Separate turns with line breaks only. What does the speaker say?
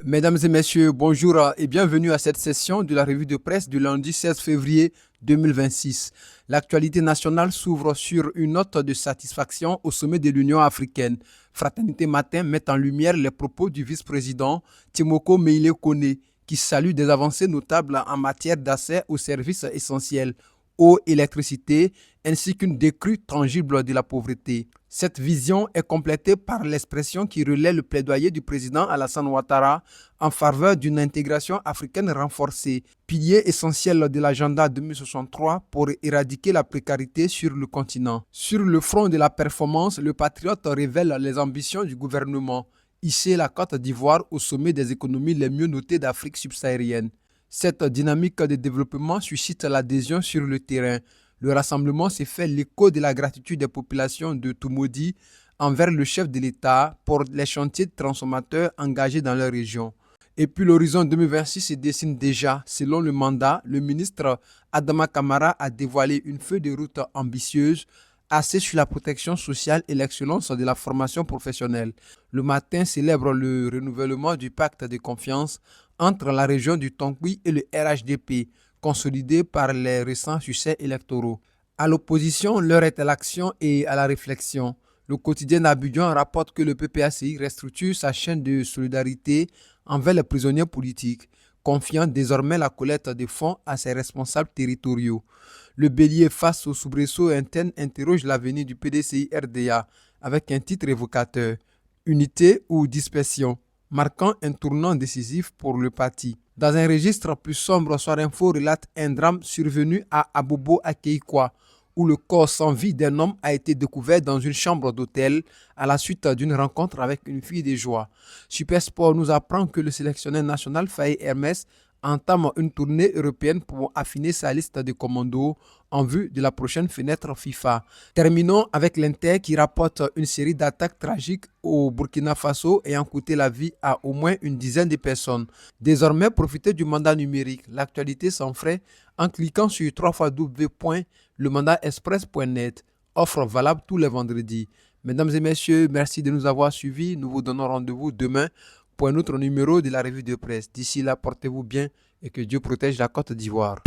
Mesdames et messieurs, bonjour et bienvenue à cette session de la revue de presse du lundi 16 février 2026. L'actualité nationale s'ouvre sur une note de satisfaction au sommet de l'Union africaine. Fraternité Matin met en lumière les propos du vice-président Timoko Meïle Kone qui salue des avancées notables en matière d'accès aux services essentiels, eau, électricité, ainsi qu'une décrue tangible de la pauvreté. Cette vision est complétée par l'expression qui relaie le plaidoyer du président Alassane Ouattara en faveur d'une intégration africaine renforcée, pilier essentiel de l'agenda 2063 pour éradiquer la précarité sur le continent. Sur le front de la performance, le patriote révèle les ambitions du gouvernement, hisser la Côte d'Ivoire au sommet des économies les mieux notées d'Afrique subsaharienne. Cette dynamique de développement suscite l'adhésion sur le terrain. Le rassemblement s'est fait l'écho de la gratitude des populations de Toumoudi envers le chef de l'État pour les chantiers transformateurs engagés dans leur région. Et puis l'horizon 2026 se dessine déjà. Selon le mandat, le ministre Adama Kamara a dévoilé une feuille de route ambitieuse axée sur la protection sociale et l'excellence de la formation professionnelle. Le matin célèbre le renouvellement du pacte de confiance entre la région du Tongui et le RHDP, consolidé par les récents succès électoraux. À l'opposition, l'heure est à l'action et à la réflexion. Le quotidien d'Abidjan rapporte que le PPACI restructure sa chaîne de solidarité envers les prisonniers politiques, confiant désormais la collecte des fonds à ses responsables territoriaux. Le bélier face au soubresaut interne interroge l'avenir du PDCI RDA avec un titre évocateur « Unité ou dispersion », marquant un tournant décisif pour le parti. Dans un registre plus sombre, Soir Info relate un drame survenu à Abobo Akeikwa, où le corps sans vie d'un homme a été découvert dans une chambre d'hôtel à la suite d'une rencontre avec une fille de joie. Super Sport nous apprend que le sélectionneur national Faye Hermès entame une tournée européenne pour affiner sa liste de commandos en vue de la prochaine fenêtre FIFA. Terminons avec l'Inter qui rapporte une série d'attaques tragiques au Burkina Faso ayant coûté la vie à au moins une dizaine de personnes. Désormais, profitez du mandat numérique. L'actualité sans frais en cliquant sur www.lemandatexpress.net. Offre valable tous les vendredis. Mesdames et messieurs, merci de nous avoir suivis. Nous vous donnons rendez-vous demain pour un autre numéro de la revue de presse. D'ici là, portez-vous bien et que Dieu protège la Côte d'Ivoire.